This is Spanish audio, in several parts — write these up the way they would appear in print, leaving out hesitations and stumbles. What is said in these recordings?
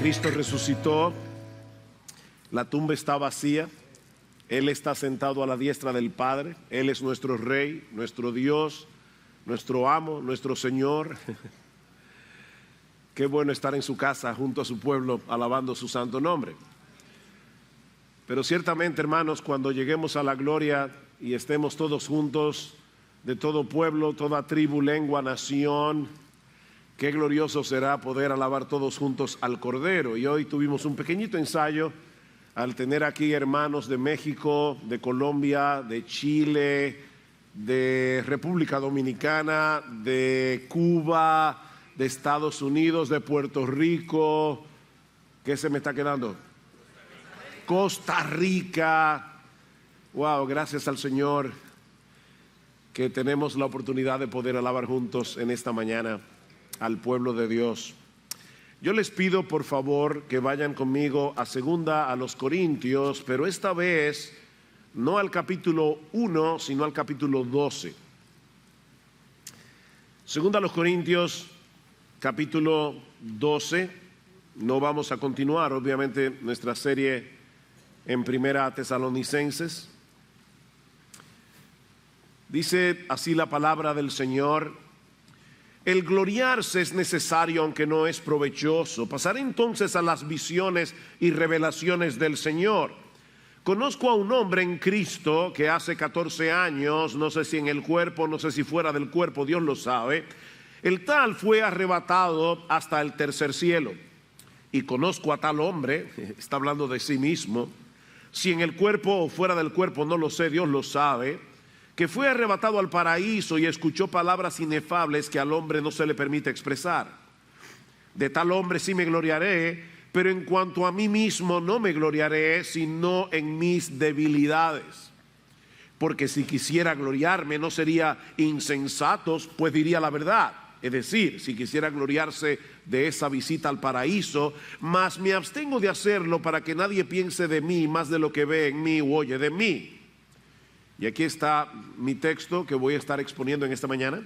Cristo resucitó, la tumba está vacía, Él está sentado a la diestra del Padre, Él es nuestro Rey, nuestro Dios, nuestro amo, nuestro Señor. Qué bueno estar en su casa junto a su pueblo alabando su santo nombre. Pero ciertamente, hermanos, cuando lleguemos a la gloria y estemos todos juntos, de todo pueblo, toda tribu, lengua, nación, qué glorioso será poder alabar todos juntos al Cordero. Y hoy tuvimos un pequeñito ensayo al tener aquí hermanos de México, de Colombia, de Chile, de República Dominicana, de Cuba, de Estados Unidos, de Puerto Rico. ¿Qué se me está quedando? Costa Rica. Wow, gracias al Señor que tenemos la oportunidad de poder alabar juntos en esta mañana al pueblo de Dios. Yo les pido por favor que vayan conmigo a segunda a los Corintios, pero esta vez no al capítulo 1, sino al capítulo 12. Segunda a los Corintios, capítulo 12. No vamos a continuar, obviamente, nuestra serie en Primera Tesalonicenses. Dice así la palabra del Señor: el gloriarse es necesario, aunque no es provechoso. Pasar entonces a las visiones y revelaciones del Señor. Conozco a un hombre en Cristo que hace 14 años, no sé si en el cuerpo, no sé si fuera del cuerpo, Dios lo sabe, el tal fue arrebatado hasta el tercer cielo. Y conozco a tal hombre, está hablando de sí mismo, si en el cuerpo o fuera del cuerpo, no lo sé, Dios lo sabe, que fue arrebatado al paraíso y escuchó palabras inefables que al hombre no se le permite expresar. De tal hombre sí me gloriaré, pero en cuanto a mí mismo no me gloriaré, sino en mis debilidades. Porque si quisiera gloriarme no sería insensatos, pues diría la verdad. Es decir, si quisiera gloriarse de esa visita al paraíso, mas me abstengo de hacerlo para que nadie piense de mí más de lo que ve en mí u oye de mí. Y aquí está mi texto que voy a estar exponiendo en esta mañana.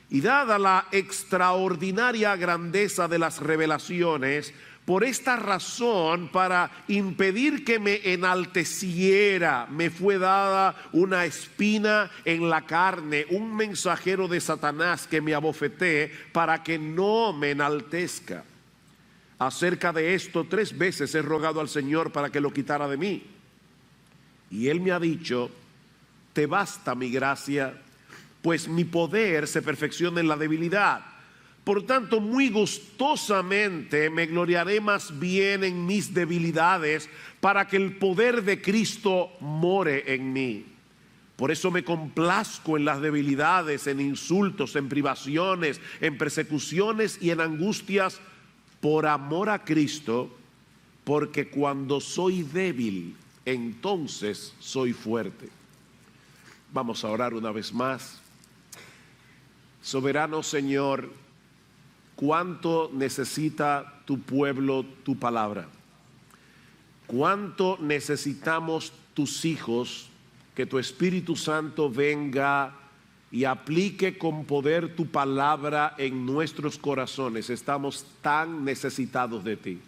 Y dada la extraordinaria grandeza de las revelaciones, por esta razón, para impedir que me enalteciera, me fue dada una espina en la carne, un mensajero de Satanás que me abofetee para que no me enaltezca. Acerca de esto 3 veces he rogado al Señor para que lo quitara de mí. Y Él me ha dicho: te basta mi gracia, pues mi poder se perfecciona en la debilidad. Por tanto, muy gustosamente me gloriaré más bien en mis debilidades, para que el poder de Cristo more en mí. Por eso me complazco en las debilidades, en insultos, en privaciones, en persecuciones y en angustias, por amor a Cristo, porque cuando soy débil, entonces soy fuerte. Vamos a orar una vez más. Soberano Señor, cuánto necesita tu pueblo tu palabra. Cuánto necesitamos tus hijos, que tu Espíritu Santo venga y aplique con poder tu palabra en nuestros corazones. Estamos tan necesitados de ti.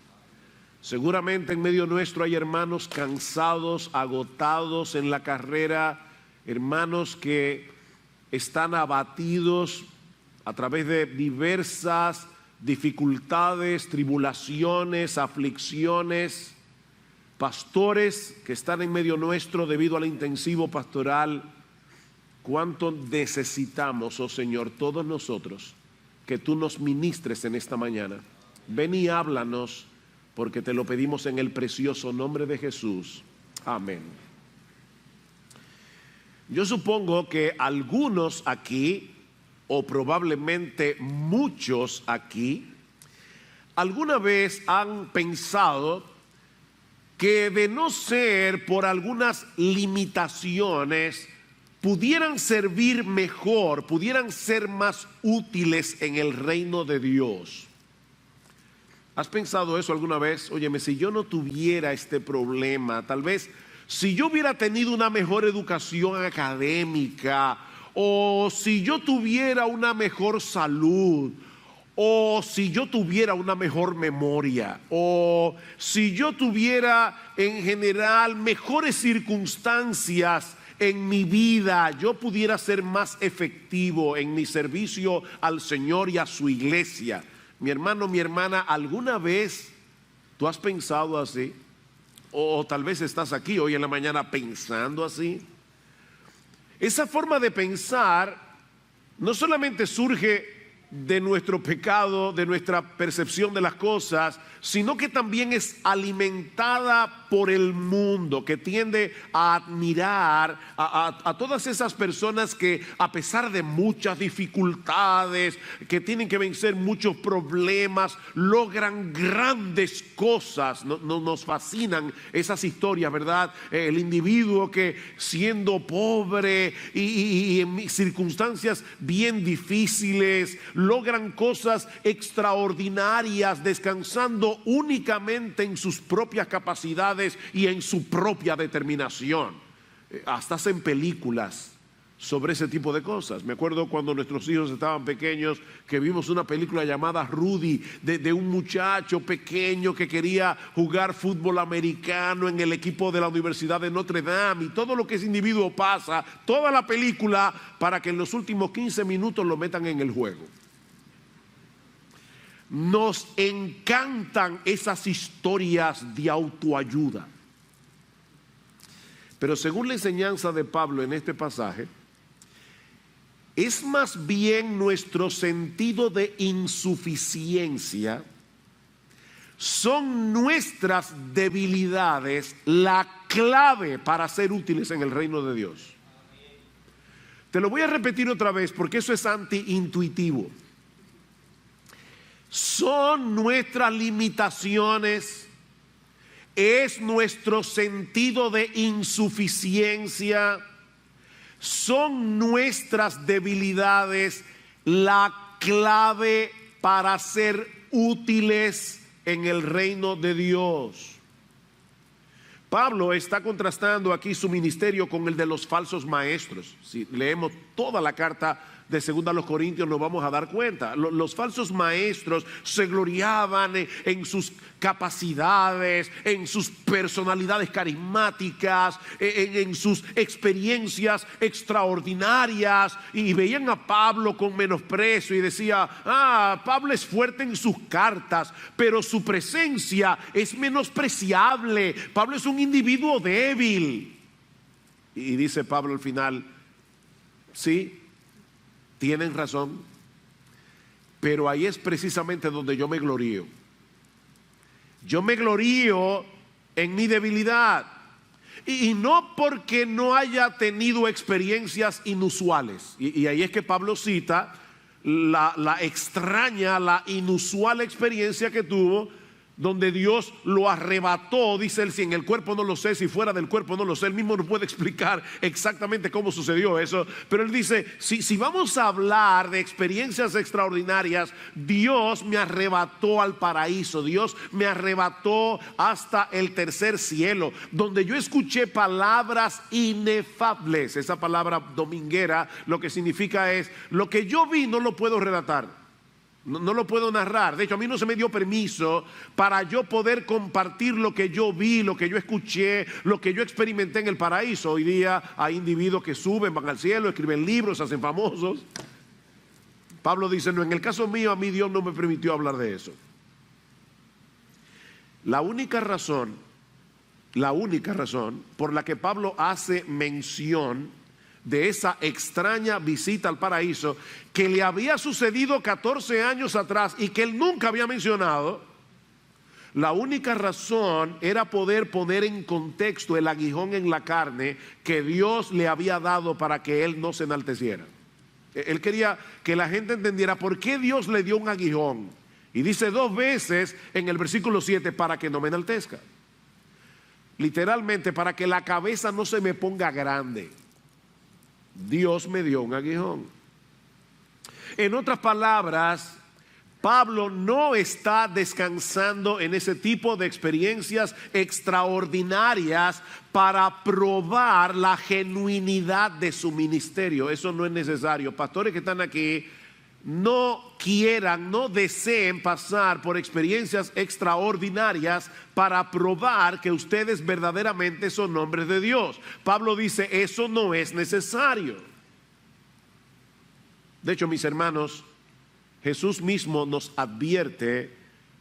Seguramente en medio nuestro hay hermanos cansados, agotados en la carrera, hermanos que están abatidos a través de diversas dificultades, tribulaciones, aflicciones. Pastores que están en medio nuestro debido al intensivo pastoral. Cuánto necesitamos, oh Señor, todos nosotros, que tú nos ministres en esta mañana. Ven y háblanos, porque te lo pedimos en el precioso nombre de Jesús. Amén. Yo supongo que algunos aquí, o probablemente muchos aquí, alguna vez han pensado que de no ser por algunas limitaciones, pudieran servir mejor, pudieran ser más útiles en el reino de Dios. ¿Has pensado eso alguna vez? Óyeme, si yo no tuviera este problema, tal vez si yo hubiera tenido una mejor educación académica, o si yo tuviera una mejor salud, o si yo tuviera una mejor memoria, o si yo tuviera en general mejores circunstancias en mi vida, yo pudiera ser más efectivo en mi servicio al Señor y a su iglesia. Mi hermano, mi hermana, ¿alguna vez tú has pensado así? O tal vez estás aquí hoy en la mañana pensando así. Esa forma de pensar no solamente surge de nuestro pecado, de nuestra percepción de las cosas, sino que también es alimentada por el mundo, que tiende a admirar a todas esas personas que, a pesar de muchas dificultades, que tienen que vencer muchos problemas, logran grandes cosas. Nos fascinan esas historias, ¿verdad? El individuo que, siendo pobre y en circunstancias bien difíciles, logran cosas extraordinarias, descansando únicamente en sus propias capacidades y en su propia determinación. Hasta hacen películas sobre ese tipo de cosas. Me acuerdo cuando nuestros hijos estaban pequeños, que vimos una película llamada Rudy, de un muchacho pequeño que quería jugar fútbol americano en el equipo de la Universidad de Notre Dame, y todo lo que ese individuo pasa, toda la película, para que en los últimos 15 minutos lo metan en el juego. Nos encantan esas historias de autoayuda. Pero según la enseñanza de Pablo en este pasaje, es más bien nuestro sentido de insuficiencia, son nuestras debilidades la clave para ser útiles en el reino de Dios. Te lo voy a repetir otra vez porque eso es antiintuitivo. Son nuestras limitaciones, es nuestro sentido de insuficiencia, son nuestras debilidades la clave para ser útiles en el reino de Dios. Pablo está contrastando aquí su ministerio con el de los falsos maestros. Si leemos toda la carta de 2 a los Corintios nos vamos a dar cuenta. Los falsos maestros se gloriaban en sus capacidades, en sus personalidades carismáticas, en sus experiencias extraordinarias, y veían a Pablo con menosprecio y decía: Pablo es fuerte en sus cartas, pero su presencia es menospreciable. Pablo es un individuo débil. Y dice Pablo al final: sí, tienen razón, pero ahí es precisamente donde yo me glorío. Yo me glorío en mi debilidad, y no porque no haya tenido experiencias inusuales. Y ahí es que Pablo cita la extraña, la inusual experiencia que tuvo, donde Dios lo arrebató. Dice él: si en el cuerpo no lo sé, si fuera del cuerpo no lo sé. Él mismo no puede explicar exactamente cómo sucedió eso, pero él dice: si vamos a hablar de experiencias extraordinarias, Dios me arrebató al paraíso, Dios me arrebató hasta el tercer cielo, donde yo escuché palabras inefables. Esa palabra dominguera lo que significa es: lo que yo vi no lo puedo relatar, no lo puedo narrar. De hecho, a mí no se me dio permiso para yo poder compartir lo que yo vi, lo que yo escuché, lo que yo experimenté en el paraíso. Hoy día hay individuos que suben, van al cielo, escriben libros, se hacen famosos. Pablo dice: no, en el caso mío, a mí Dios no me permitió hablar de eso. La única razón por la que Pablo hace mención de esa extraña visita al paraíso, que le había sucedido 14 años atrás y que él nunca había mencionado, la única razón era poder poner en contexto el aguijón en la carne que Dios le había dado para que él no se enalteciera. Él quería que la gente entendiera por qué Dios le dio un aguijón, y dice 2 veces en el versículo 7: para que no me enaltezca. Literalmente, para que la cabeza no se me ponga grande, Dios me dio un aguijón. En otras palabras, Pablo no está descansando en ese tipo de experiencias extraordinarias para probar la genuinidad de su ministerio. Eso no es necesario. Pastores que están aquí, no quieran, no deseen pasar por experiencias extraordinarias para probar que ustedes verdaderamente son hombres de Dios. Pablo dice, eso no es necesario. De hecho, mis hermanos, Jesús mismo nos advierte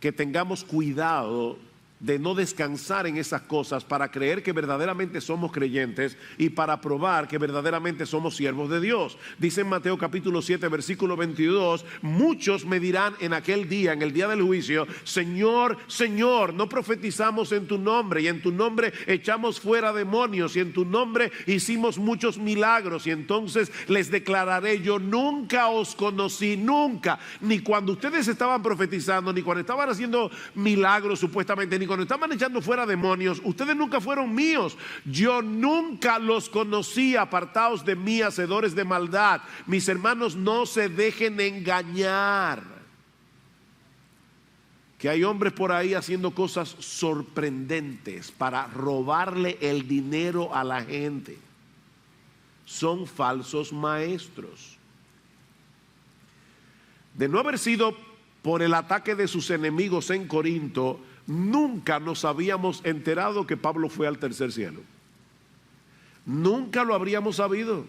que tengamos cuidado de no descansar en esas cosas para creer que verdaderamente somos creyentes y para probar que verdaderamente somos siervos de Dios. Dice en Mateo capítulo 7 versículo 22, muchos me dirán en aquel día, en el día del juicio, Señor, Señor, no profetizamos en tu nombre, y en tu nombre echamos fuera demonios, y en tu nombre hicimos muchos milagros, y entonces les declararé, yo nunca os conocí, nunca, ni cuando ustedes estaban profetizando, ni cuando estaban haciendo milagros supuestamente, ni cuando estaban echando fuera demonios, ustedes nunca fueron míos, yo nunca los conocí, apartaos de mí, hacedores de maldad. Mis hermanos, no se dejen engañar, que hay hombres por ahí haciendo cosas sorprendentes para robarle el dinero a la gente. Son falsos maestros. De no haber sido por el ataque de sus enemigos en Corinto, nunca nos habíamos enterado que Pablo fue al tercer cielo. Nunca lo habríamos sabido.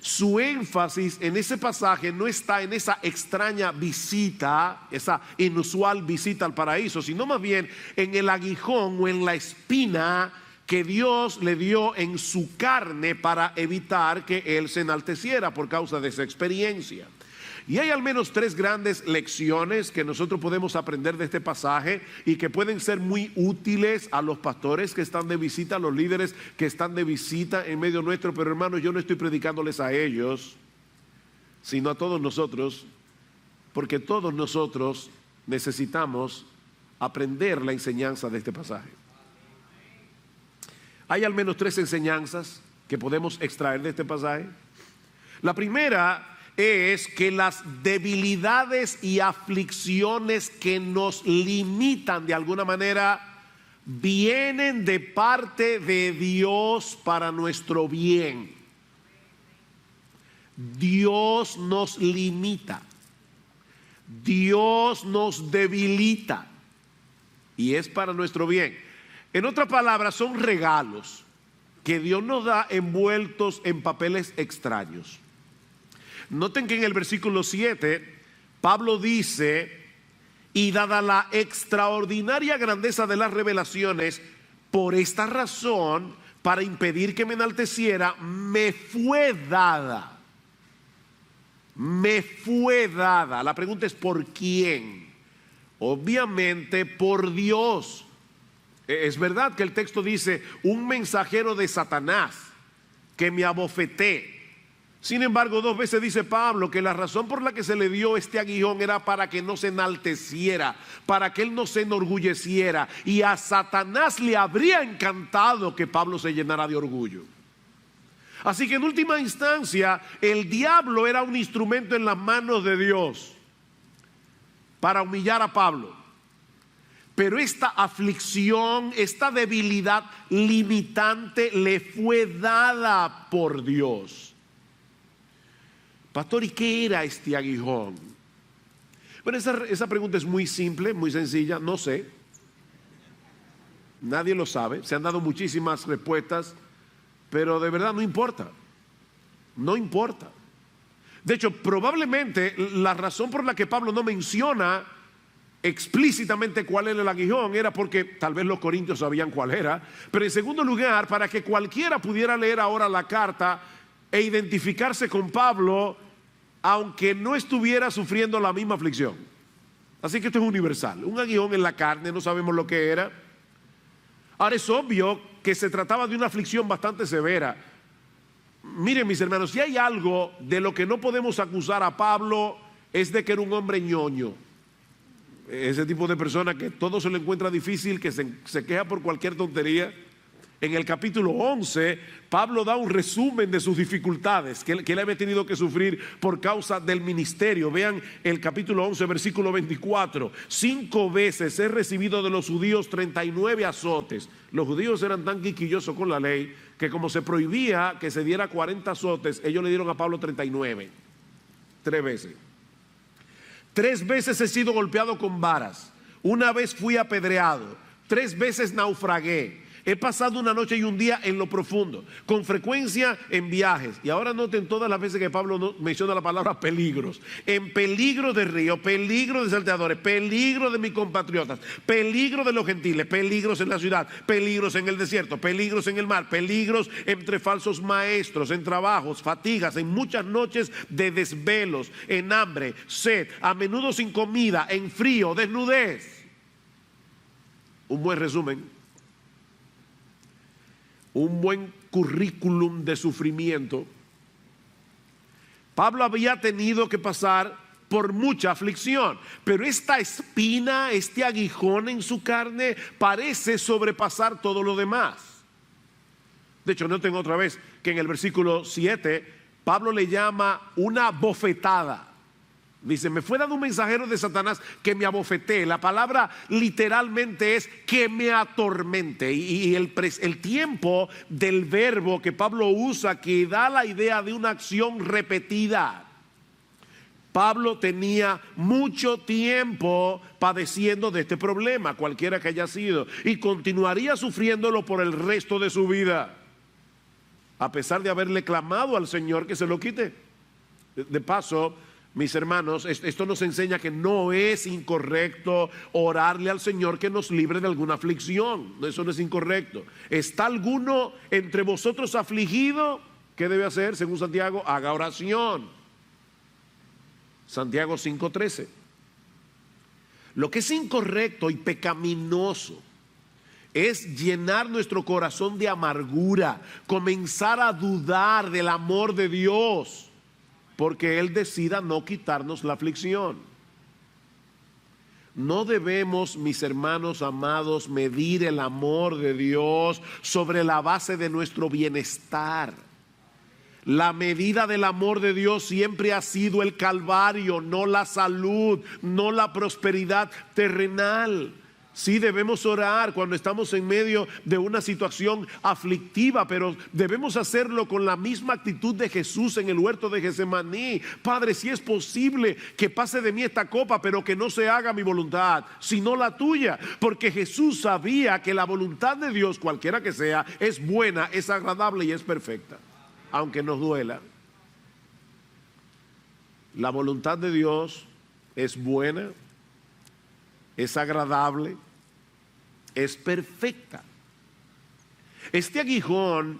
Su énfasis en ese pasaje no está en esa extraña visita, esa inusual visita al paraíso, sino más bien en el aguijón o en la espina que Dios le dio en su carne para evitar que él se enalteciera por causa de esa experiencia. Y hay al menos tres grandes lecciones que nosotros podemos aprender de este pasaje y que pueden ser muy útiles a los pastores que están de visita, a los líderes que están de visita en medio nuestro. Pero hermanos, yo no estoy predicándoles a ellos, sino a todos nosotros, porque todos nosotros necesitamos aprender la enseñanza de este pasaje. Hay al menos tres enseñanzas que podemos extraer de este pasaje. La primera es que las debilidades y aflicciones que nos limitan de alguna manera vienen de parte de Dios para nuestro bien. Dios nos limita, Dios nos debilita y es para nuestro bien. En otras palabras, son regalos que Dios nos da envueltos en papeles extraños. Noten que en el versículo 7 Pablo dice, y dada la extraordinaria grandeza de las revelaciones, por esta razón, para impedir que me enalteciera, me fue dada. Me fue dada. La pregunta es ¿por quién? Obviamente por Dios. Es verdad que el texto dice un mensajero de Satanás que me abofeté. Sin embargo, dos veces dice Pablo que la razón por la que se le dio este aguijón era para que no se enalteciera, para que él no se enorgulleciera. Y a Satanás le habría encantado que Pablo se llenara de orgullo. Así que en última instancia, el diablo era un instrumento en las manos de Dios para humillar a Pablo. Pero esta aflicción, esta debilidad limitante le fue dada por Dios. Pastor, ¿y qué era este aguijón? Bueno, esa pregunta es muy simple, muy sencilla, no sé. Nadie lo sabe, se han dado muchísimas respuestas, pero de verdad no importa. No importa. De hecho, probablemente la razón por la que Pablo no menciona explícitamente cuál era el aguijón era porque tal vez los corintios sabían cuál era, pero en segundo lugar, para que cualquiera pudiera leer ahora la carta e identificarse con Pablo, aunque no estuviera sufriendo la misma aflicción. Así que esto es universal. Un aguijón en la carne, no sabemos lo que era. Ahora es obvio que se trataba de una aflicción bastante severa. Miren, mis hermanos, si hay algo de lo que no podemos acusar a Pablo es de que era un hombre ñoño. Ese tipo de persona que todo se le encuentra difícil, que se queja por cualquier tontería. En el capítulo 11, Pablo da un resumen de sus dificultades que él había tenido que sufrir por causa del ministerio. Vean el capítulo 11, versículo 24. 5 veces he recibido de los judíos 39 azotes. Los judíos eran tan quisquillosos con la ley que como se prohibía que se diera 40 azotes, ellos le dieron a Pablo 39. 3 veces. 3 veces he sido golpeado con varas. Una vez fui apedreado. 3 veces naufragué. He pasado una noche y un día en lo profundo, con frecuencia en viajes. Y ahora noten todas las veces que Pablo menciona la palabra peligros. En peligro de río, peligro de salteadores, peligro de mis compatriotas, peligro de los gentiles, peligros en la ciudad, peligros en el desierto, peligros en el mar, peligros entre falsos maestros, en trabajos, fatigas, en muchas noches de desvelos, en hambre, sed, a menudo sin comida, en frío, desnudez. Un buen resumen. Un buen currículum de sufrimiento. Pablo había tenido que pasar por mucha aflicción, pero esta espina, este aguijón en su carne parece sobrepasar todo lo demás. De hecho, noten otra vez que en el versículo 7 Pablo le llama una bofetada. Dice, me fue dado un mensajero de Satanás que me abofetee. La palabra literalmente es que me atormente. Y el tiempo del verbo que Pablo usa, que da la idea de una acción repetida. Pablo tenía mucho tiempo padeciendo de este problema, cualquiera que haya sido, y continuaría sufriéndolo por el resto de su vida, a pesar de haberle clamado al Señor que se lo quite. De paso, mis hermanos, esto nos enseña que no es incorrecto orarle al Señor que nos libre de alguna aflicción. Eso no es incorrecto. ¿Está alguno entre vosotros afligido? ¿Qué debe hacer? Según Santiago, haga oración. Santiago 5:13. Lo que es incorrecto y pecaminoso es llenar nuestro corazón de amargura, comenzar a dudar del amor de Dios, porque Él decida no quitarnos la aflicción. No debemos, mis hermanos amados, medir el amor de Dios sobre la base de nuestro bienestar. La medida del amor de Dios siempre ha sido el Calvario, no la salud, no la prosperidad terrenal. Sí debemos orar cuando estamos en medio de una situación aflictiva, pero debemos hacerlo con la misma actitud de Jesús en el huerto de Getsemaní. Padre, si es posible que pase de mí esta copa, pero que no se haga mi voluntad, sino la tuya. Porque Jesús sabía que la voluntad de Dios, cualquiera que sea, es buena, es agradable y es perfecta, aunque nos duela. La voluntad de Dios es buena, es agradable, es perfecta. Este aguijón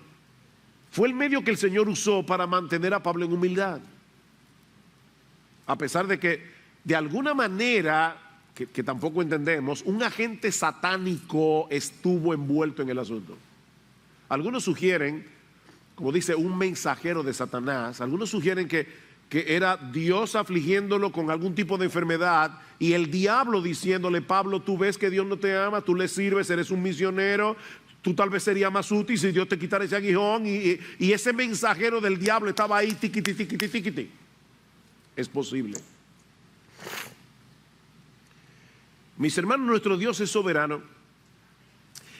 fue el medio que el Señor usó para mantener a Pablo en humildad, a pesar de que de alguna manera que tampoco entendemos, un agente satánico estuvo envuelto en el asunto. Algunos sugieren, como dice, un mensajero de Satanás. Algunos sugieren que era Dios afligiéndolo con algún tipo de enfermedad y el diablo diciéndole, Pablo, tú ves que Dios no te ama, tú le sirves, eres un misionero, tú tal vez serías más útil si Dios te quitara ese aguijón, y ese mensajero del diablo estaba ahí, tiquiti, tiquiti, tiquiti. Es posible. Mis hermanos, nuestro Dios es soberano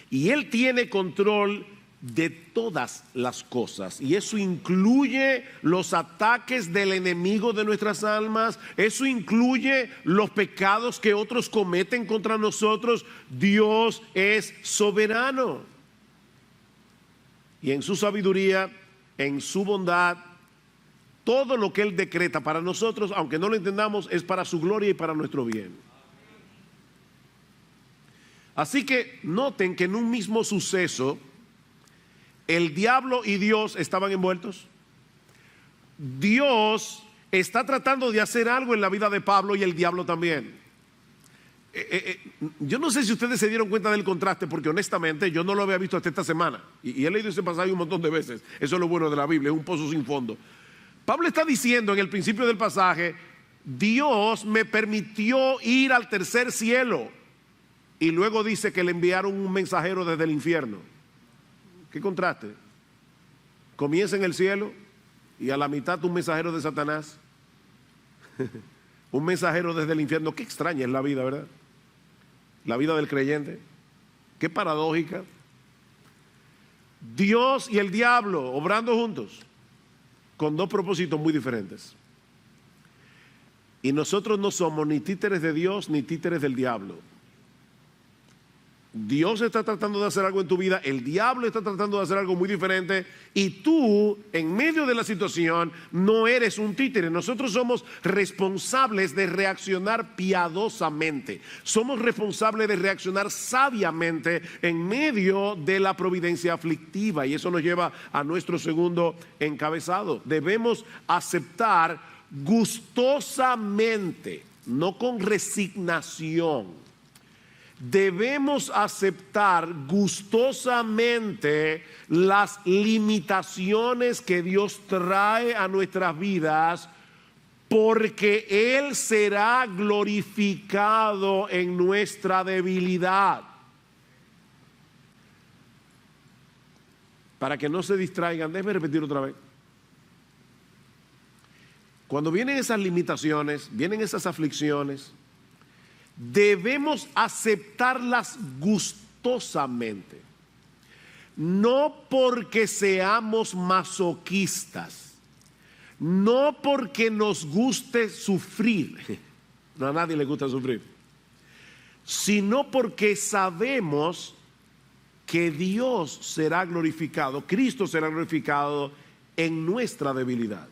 y Él tiene control de todas las cosas, y eso incluye los ataques del enemigo de nuestras almas, eso incluye los pecados que otros cometen contra nosotros. Dios es soberano y en su sabiduría, en su bondad, todo lo que Él decreta para nosotros, aunque no lo entendamos, es para su gloria y para nuestro bien. Así que noten que en un mismo suceso el diablo y Dios estaban envueltos. Dios está tratando de hacer algo en la vida de Pablo y el diablo también. Yo no sé si ustedes se dieron cuenta del contraste, porque honestamente yo no lo había visto hasta esta semana, y he leído ese pasaje un montón de veces. Eso es lo bueno de la Biblia, es un pozo sin fondo. Pablo está diciendo en el principio del pasaje, Dios me permitió ir al tercer cielo, y luego dice que le enviaron un mensajero desde el infierno. ¿Qué contraste? Comienza en el cielo y a la mitad un mensajero de Satanás. Un mensajero desde el infierno. Qué extraña es la vida, ¿verdad? La vida del creyente. Qué paradójica. Dios y el diablo obrando juntos con dos propósitos muy diferentes. Y nosotros no somos ni títeres de Dios ni títeres del diablo. Dios está tratando de hacer algo en tu vida, el diablo está tratando de hacer algo muy diferente y tú, en medio de la situación, no eres un títere. Nosotros somos responsables de reaccionar piadosamente, somos responsables de reaccionar sabiamente en medio de la providencia aflictiva, y eso nos lleva a nuestro segundo encabezado. Debemos aceptar gustosamente, no con resignación. Debemos aceptar gustosamente las limitaciones que Dios trae a nuestras vidas, porque Él será glorificado en nuestra debilidad. Para que no se distraigan, déjenme repetir otra vez. Cuando vienen esas limitaciones, vienen esas aflicciones, debemos aceptarlas gustosamente, no porque seamos masoquistas, no porque nos guste sufrir, no, a nadie le gusta sufrir, sino porque sabemos que Dios será glorificado, Cristo será glorificado en nuestra debilidad.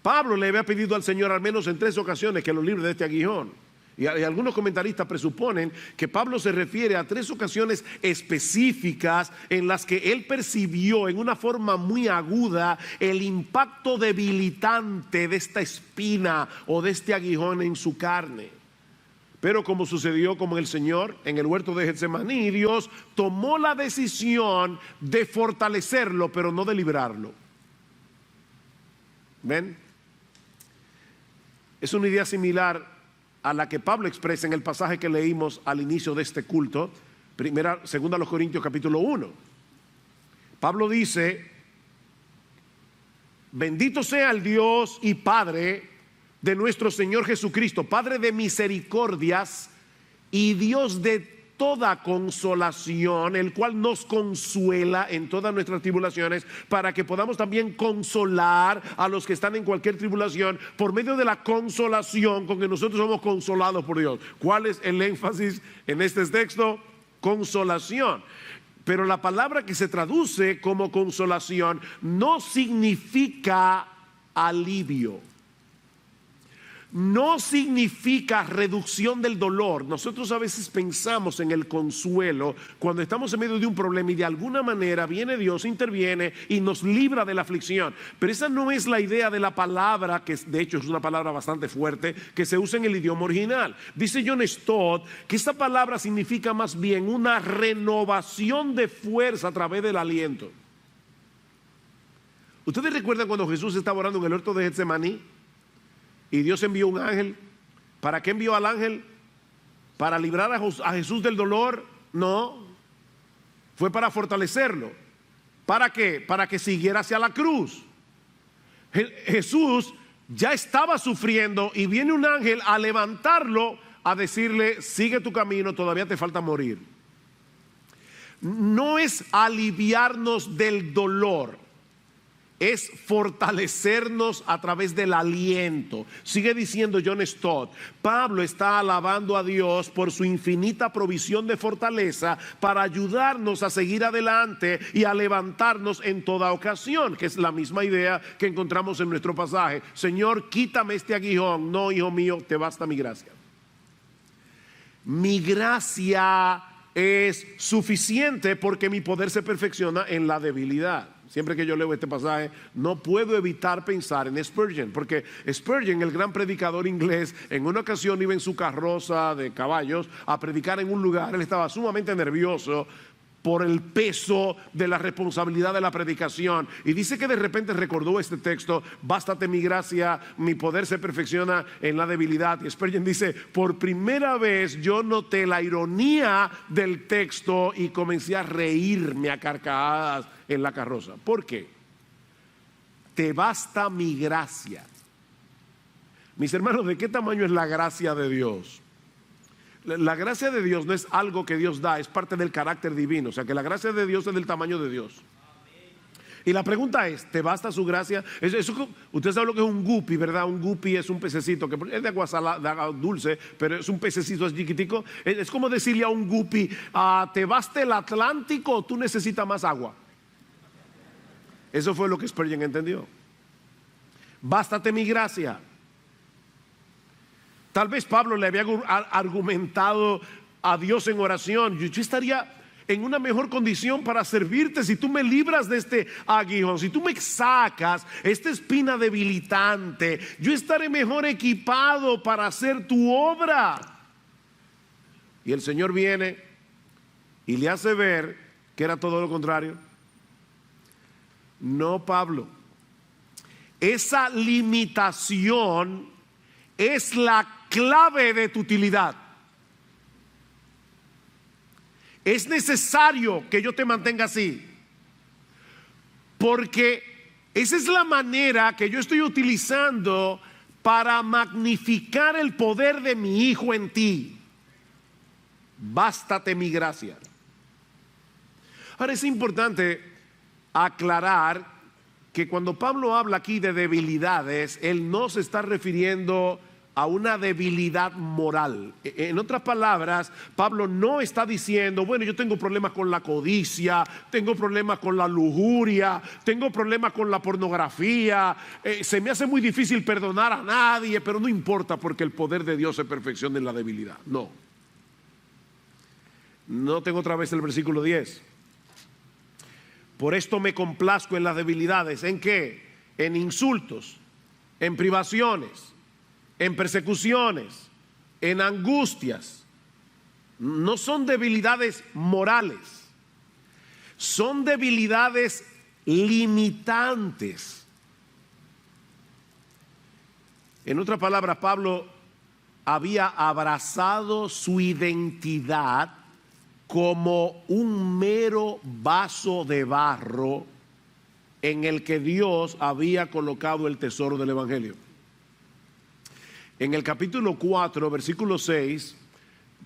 Pablo le había pedido al Señor al menos en 3 ocasiones que lo libre de este aguijón. Y algunos comentaristas presuponen que Pablo se refiere a 3 ocasiones específicas en las que él percibió en una forma muy aguda el impacto debilitante de esta espina o de este aguijón en su carne. Pero como sucedió con el Señor en el huerto de Getsemaní, Dios tomó la decisión de fortalecerlo, pero no de librarlo. ¿Ven? Es una idea similar a la que Pablo expresa en el pasaje que leímos al inicio de este culto, segunda los Corintios capítulo 1. Pablo dice: bendito sea el Dios y Padre de nuestro Señor Jesucristo, Padre de misericordias y Dios de toda consolación, el cual nos consuela en todas nuestras tribulaciones, para que podamos también consolar a los que están en cualquier tribulación por medio de la consolación con que nosotros somos consolados por Dios. ¿Cuál es el énfasis en este texto? Consolación. Pero la palabra que se traduce como consolación no significa alivio. No significa reducción del dolor. Nosotros a veces pensamos en el consuelo cuando estamos en medio de un problema y de alguna manera viene Dios, interviene y nos libra de la aflicción. Pero esa no es la idea de la palabra, que de hecho es una palabra bastante fuerte, que se usa en el idioma original. Dice John Stott que esta palabra significa más bien una renovación de fuerza a través del aliento. ¿Ustedes recuerdan cuando Jesús estaba orando en el huerto de Getsemaní? Y Dios envió un ángel. ¿Para qué envió al ángel? ¿Para librar a Jesús del dolor? No. Fue para fortalecerlo. ¿Para qué? Para que siguiera hacia la cruz. Jesús ya estaba sufriendo y viene un ángel a levantarlo, a decirle: sigue tu camino, todavía te falta morir. No es aliviarnos del dolor, es fortalecernos a través del aliento. Sigue diciendo John Stott: Pablo está alabando a Dios por su infinita provisión de fortaleza para ayudarnos a seguir adelante y a levantarnos en toda ocasión, que es la misma idea que encontramos en nuestro pasaje. Señor, quítame este aguijón. No, hijo mío, te basta mi gracia. Mi gracia es suficiente porque mi poder se perfecciona en la debilidad. Siempre que yo leo este pasaje, no puedo evitar pensar en Spurgeon, porque Spurgeon, el gran predicador inglés, en una ocasión iba en su carroza de caballos a predicar en un lugar. Él estaba sumamente nervioso por el peso de la responsabilidad de la predicación, y dice que de repente recordó este texto: bástate mi gracia, mi poder se perfecciona en la debilidad. Y Spurgeon dice: por primera vez yo noté la ironía del texto y comencé a reírme a carcajadas en la carroza. ¿Por qué? Te basta mi gracia. Mis hermanos, ¿de qué tamaño es la gracia de Dios? La gracia de Dios no es algo que Dios da, es parte del carácter divino. O sea que la gracia de Dios es del tamaño de Dios. Y la pregunta es, ¿te basta su gracia? Usted sabe lo que es un guppy, ¿verdad? Un guppy es un pececito que es de agua salada, de agua dulce, pero es un pececito chiquitico. Es como decirle a un guppy, ¿te basta el Atlántico o tú necesitas más agua? Eso fue lo que Spurgeon entendió. Bástate mi gracia. Tal vez Pablo le había argumentado a Dios en oración, yo estaría en una mejor condición para servirte si tú me libras de este aguijón, si tú me sacas esta espina debilitante, yo estaré mejor equipado para hacer tu obra. Y el Señor viene y le hace ver que era todo lo contrario. No, Pablo, esa limitación es la clave de tu utilidad. Es necesario que yo te mantenga así, porque esa es la manera que yo estoy utilizando para magnificar el poder de mi Hijo en ti. Bástate mi gracia. Ahora es importante aclarar que cuando Pablo habla aquí de debilidades, él no se está refiriendo a una debilidad moral. En otras palabras, Pablo no está diciendo, bueno, yo tengo problemas con la codicia, tengo problemas con la lujuria, tengo problemas con la pornografía, se me hace muy difícil perdonar a nadie, pero no importa porque el poder de Dios se perfecciona en la debilidad. No. Noten otra vez el versículo 10. Por esto me complazco en las debilidades. ¿En qué? En insultos, en privaciones, en persecuciones, en angustias. No son debilidades morales, son debilidades limitantes. En otras palabras, Pablo había abrazado su identidad como un mero vaso de barro en el que Dios había colocado el tesoro del Evangelio. En el capítulo 4, versículo 6,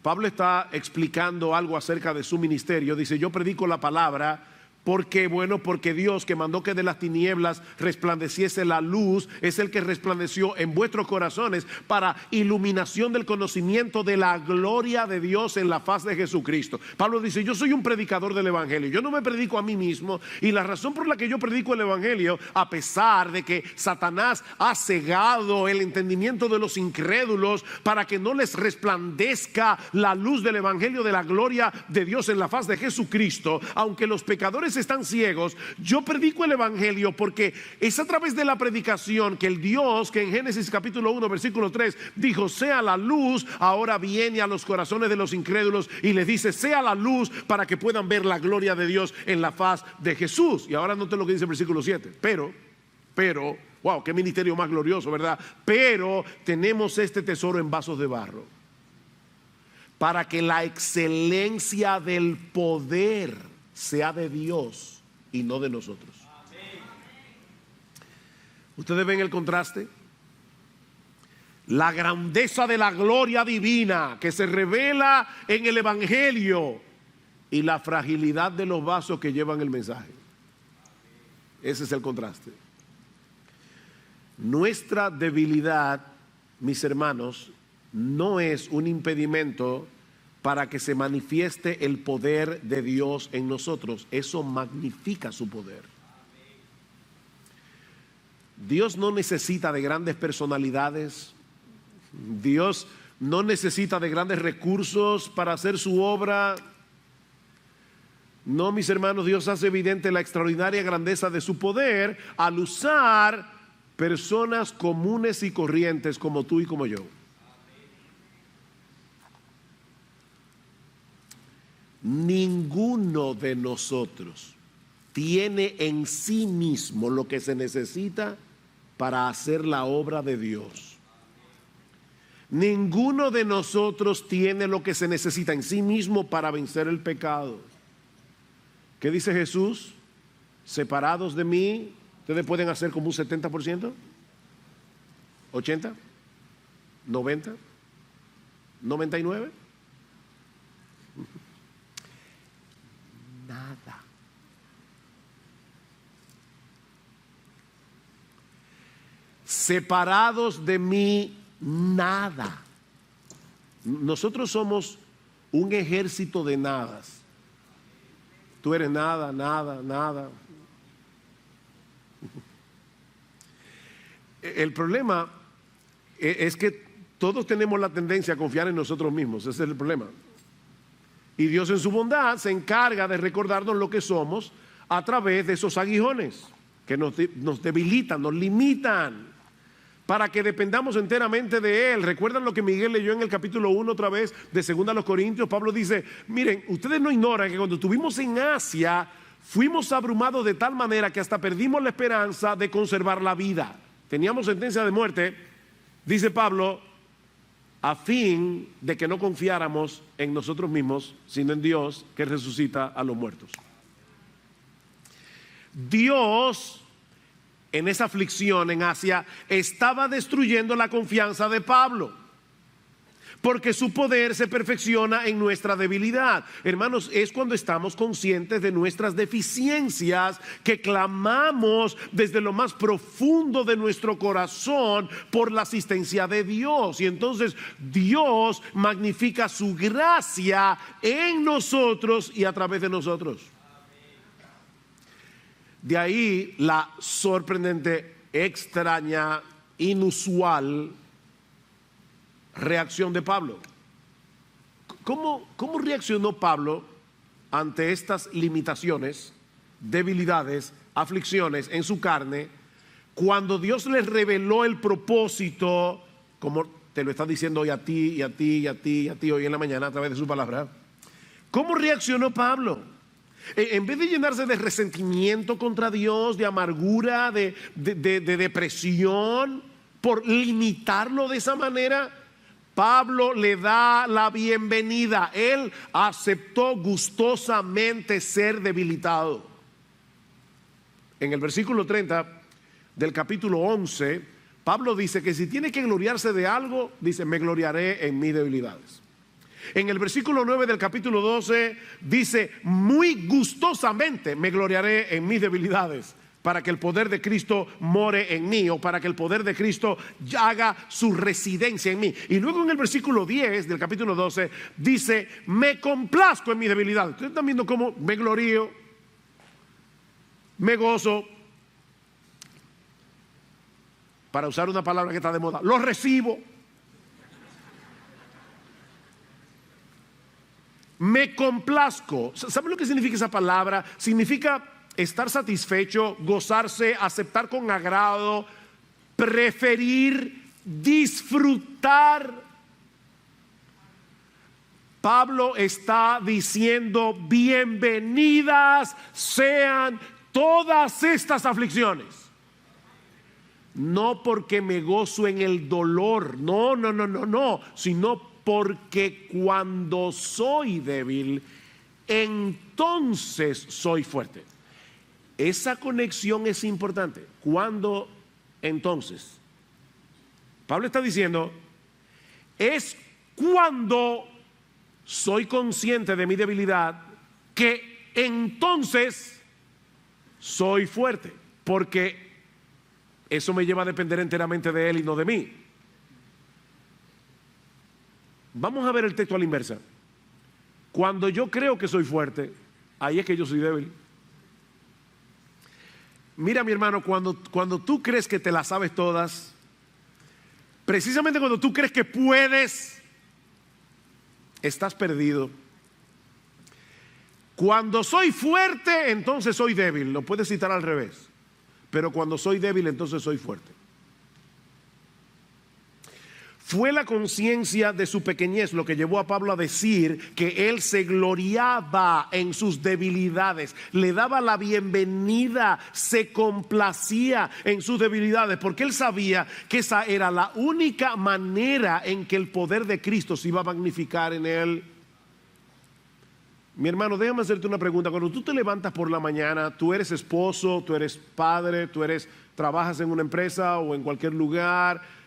Pablo está explicando algo acerca de su ministerio. Dice, yo predico la palabra porque, porque Dios que mandó que de las tinieblas resplandeciese la luz, es el que resplandeció en vuestros corazones para iluminación del conocimiento de la gloria de Dios en la faz de Jesucristo. Pablo dice, yo soy un predicador del Evangelio, yo no me predico a mí mismo, y la razón por la que yo predico el Evangelio, a pesar de que Satanás ha cegado el entendimiento de los incrédulos para que no les resplandezca la luz del Evangelio de la gloria de Dios en la faz de Jesucristo, aunque los pecadores están ciegos, yo predico el Evangelio porque es a través de la predicación que el Dios que en Génesis capítulo 1 versículo 3 dijo sea la luz, ahora viene a los corazones de los incrédulos y les dice sea la luz para que puedan ver la gloria de Dios en la faz de Jesús. Y ahora noten lo que dice el versículo 7, pero wow, qué ministerio más glorioso, ¿verdad? Pero tenemos este tesoro en vasos de barro para que la excelencia del poder sea de Dios y no de nosotros. ¿Ustedes ven el contraste? La grandeza de la gloria divina que se revela en el Evangelio y la fragilidad de los vasos que llevan el mensaje. Ese es el contraste. Nuestra debilidad, mis hermanos, no es un impedimento para que se manifieste el poder de Dios en nosotros. Eso magnifica su poder. Dios no necesita de grandes personalidades. Dios no necesita de grandes recursos para hacer su obra. No, mis hermanos, Dios hace evidente la extraordinaria grandeza de su poder al usar personas comunes y corrientes como tú y como yo. Ninguno de nosotros tiene en sí mismo lo que se necesita para hacer la obra de Dios. Ninguno de nosotros tiene lo que se necesita en sí mismo para vencer el pecado. ¿Qué dice Jesús? Separados de mí, ustedes pueden hacer como un 70%, 80%, 90%, 99%. Nada. separados de mí, nada. Nosotros somos un ejército de nadas. Tú eres nada, nada, nada. El problema es que todos tenemos la tendencia a confiar en nosotros mismos. Ese es el problema. Y Dios en su bondad se encarga de recordarnos lo que somos a través de esos aguijones que nos debilitan, nos limitan, para que dependamos enteramente de Él. ¿Recuerdan lo que Miguel leyó en el capítulo 1 otra vez de 2 Corintios? Pablo dice, miren, ustedes no ignoran que cuando estuvimos en Asia, fuimos abrumados de tal manera que hasta perdimos la esperanza de conservar la vida. Teníamos sentencia de muerte, dice Pablo, a fin de que no confiáramos en nosotros mismos, sino en Dios que resucita a los muertos. Dios, en esa aflicción en Asia, estaba destruyendo la confianza de Pablo, porque su poder se perfecciona en nuestra debilidad. Hermanos, es cuando estamos conscientes de nuestras deficiencias que clamamos desde lo más profundo de nuestro corazón por la asistencia de Dios. Y entonces Dios magnifica su gracia en nosotros y a través de nosotros. De ahí la sorprendente, extraña, inusual reacción de Pablo. ¿Cómo reaccionó Pablo ante estas limitaciones, debilidades, aflicciones en su carne, cuando Dios les reveló el propósito, como te lo está diciendo hoy a ti y a ti y a ti y a ti hoy en la mañana a través de su palabra? ¿Cómo reaccionó Pablo? En vez de llenarse de resentimiento contra Dios, de amargura, de depresión por limitarlo de esa manera, Pablo le da la bienvenida. Él aceptó gustosamente ser debilitado. En el versículo 30 del capítulo 11, Pablo dice que si tiene que gloriarse de algo, dice, me gloriaré en mis debilidades. En el versículo 9 del capítulo 12 dice, muy gustosamente me gloriaré en mis debilidades, para que el poder de Cristo more en mí, o para que el poder de Cristo haga su residencia en mí. Y luego en el versículo 10 del capítulo 12 dice, me complazco en mis debilidades. Ustedes están viendo cómo me glorío, me gozo, para usar una palabra que está de moda, lo recibo. Me complazco. ¿Saben lo que significa esa palabra? Significa estar satisfecho, gozarse, aceptar con agrado, preferir, disfrutar. Pablo está diciendo, bienvenidas sean todas estas aflicciones. No porque me gozo en el dolor, no, sino porque cuando soy débil, entonces soy fuerte. Esa conexión es importante. ¿Cuándo entonces? Pablo está diciendo, es cuando soy consciente de mi debilidad que entonces soy fuerte, porque eso me lleva a depender enteramente de Él y no de mí. Vamos a ver el texto a la inversa. Cuando yo creo que soy fuerte, ahí es que yo soy débil. Mira, mi hermano, cuando tú crees que te las sabes todas, precisamente cuando tú crees que puedes, estás perdido. Cuando soy fuerte, entonces soy débil. Lo puedes citar al revés. Pero cuando soy débil, entonces soy fuerte. Fue la conciencia de su pequeñez lo que llevó a Pablo a decir que él se gloriaba en sus debilidades, le daba la bienvenida, se complacía en sus debilidades, porque él sabía que esa era la única manera en que el poder de Cristo se iba a magnificar en él. Mi hermano, déjame hacerte una pregunta. Cuando tú te levantas por la mañana, tú eres esposo, tú eres padre, trabajas en una empresa o en cualquier lugar,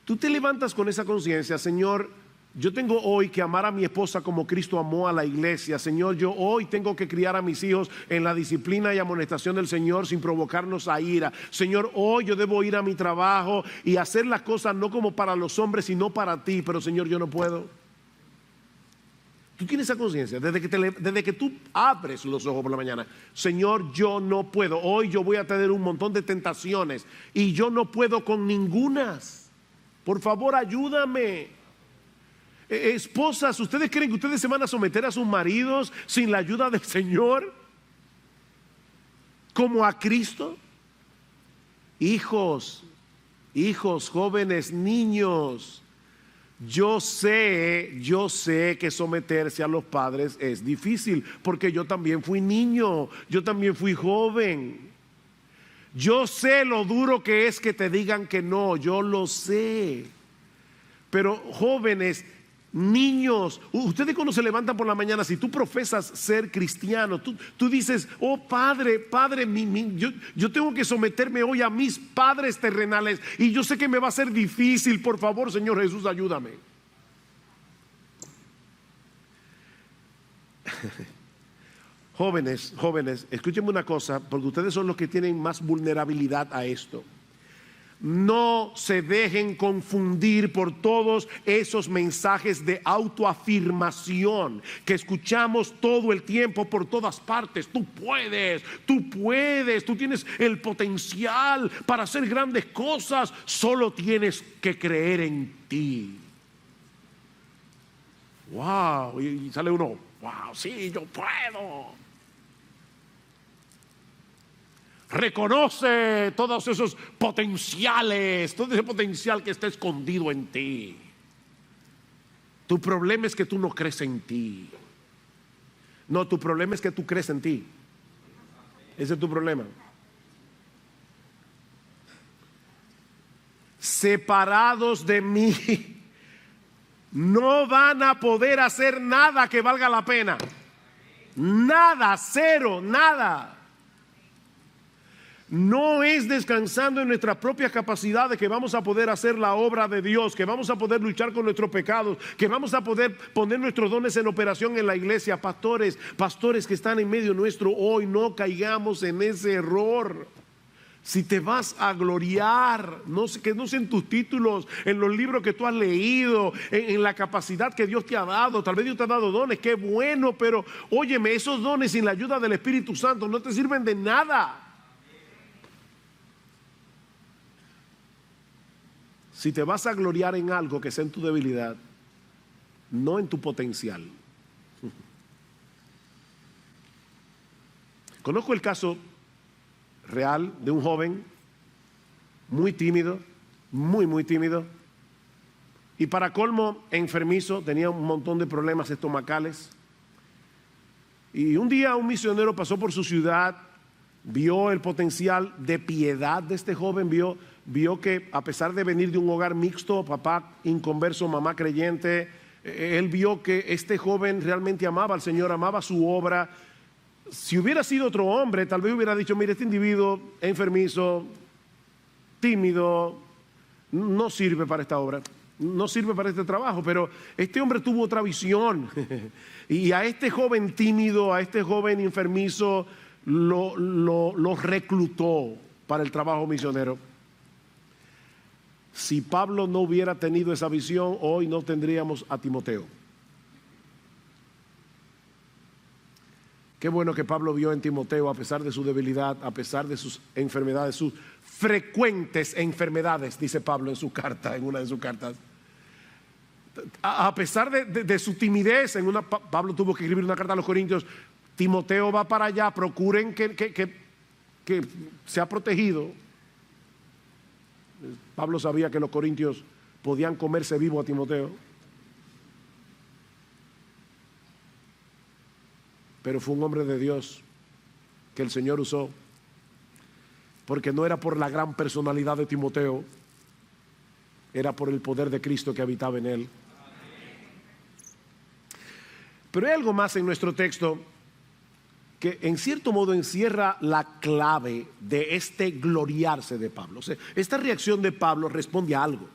tú te levantas con esa conciencia, Señor, Yo tengo hoy que amar a mi esposa como Cristo amó a la iglesia. Señor, yo hoy tengo que criar a mis hijos en la disciplina y amonestación del Señor sin provocarnos a ira. Señor, hoy yo debo ir a mi trabajo y hacer las cosas no como para los hombres, sino para ti. Pero Señor, yo no puedo. Tú tienes esa conciencia desde que tú abres los ojos por la mañana. Señor, yo no puedo. Hoy yo voy a tener un montón de tentaciones y yo no puedo con ningunas. Por favor, ayúdame. Esposas, ¿ustedes creen que ustedes se van a someter a sus maridos sin la ayuda del Señor? ¿Como a Cristo? Hijos, jóvenes, niños, yo sé que someterse a los padres es difícil, porque yo también fui niño, yo también fui joven. Yo sé lo duro que es que te digan que no, yo lo sé. Pero jóvenes, niños, ustedes cuando se levantan por la mañana, si tú profesas ser cristiano, tú dices, oh Padre, yo tengo que someterme hoy a mis padres terrenales y yo sé que me va a ser difícil. Por favor, Señor Jesús, ayúdame. Jóvenes, escúchenme una cosa, porque ustedes son los que tienen más vulnerabilidad a esto. No se dejen confundir por todos esos mensajes de autoafirmación que escuchamos todo el tiempo por todas partes. Tú puedes, tú tienes el potencial para hacer grandes cosas, solo tienes que creer en ti. Wow, y sale uno, wow, sí, yo puedo. Reconoce todos esos potenciales, todo ese potencial que está escondido en ti. Tu problema es que tú no crees en ti. No, tu problema es que tú crees en ti. Ese es tu problema. Separados de mí, no van a poder hacer nada que valga la pena. Nada, cero, nada. No es descansando en nuestras propias capacidades que vamos a poder hacer la obra de Dios, que vamos a poder luchar con nuestros pecados, que vamos a poder poner nuestros dones en operación en la iglesia. Pastores que están en medio nuestro hoy, no caigamos en ese error. Si te vas a gloriar, que no sean tus títulos, en los libros que tú has leído, en la capacidad que Dios te ha dado. Tal vez Dios te ha dado dones, qué bueno, pero óyeme, esos dones sin la ayuda del Espíritu Santo no te sirven de nada. Si te vas a gloriar en algo que sea en tu debilidad, no en tu potencial. Conozco el caso real de un joven muy tímido, muy tímido, y para colmo enfermizo, tenía un montón de problemas estomacales. Y un día un misionero pasó por su ciudad, vio el potencial de piedad de este joven, vio que a pesar de venir de un hogar mixto, papá inconverso, mamá creyente, él vio que este joven realmente amaba al Señor, amaba su obra. Si hubiera sido otro hombre, tal vez hubiera dicho, mire, este individuo enfermizo, tímido, no sirve para esta obra, no sirve para este trabajo. Pero este hombre tuvo otra visión y a este joven tímido, a este joven enfermizo, lo reclutó para el trabajo misionero. Si Pablo no hubiera tenido esa visión, hoy no tendríamos a Timoteo. Qué bueno que Pablo vio en Timoteo, a pesar de su debilidad, a pesar de sus enfermedades, sus frecuentes enfermedades, dice Pablo en su carta, en una de sus cartas. A pesar de su timidez, Pablo tuvo que escribir una carta a los Corintios. Timoteo va para allá, procuren que sea protegido. Pablo sabía que los corintios podían comerse vivo a Timoteo, pero fue un hombre de Dios que el Señor usó, porque no era por la gran personalidad de Timoteo, era por el poder de Cristo que habitaba en él. Pero hay algo más en nuestro texto que en cierto modo encierra la clave de este gloriarse de Pablo. O sea, esta reacción de Pablo responde a algo.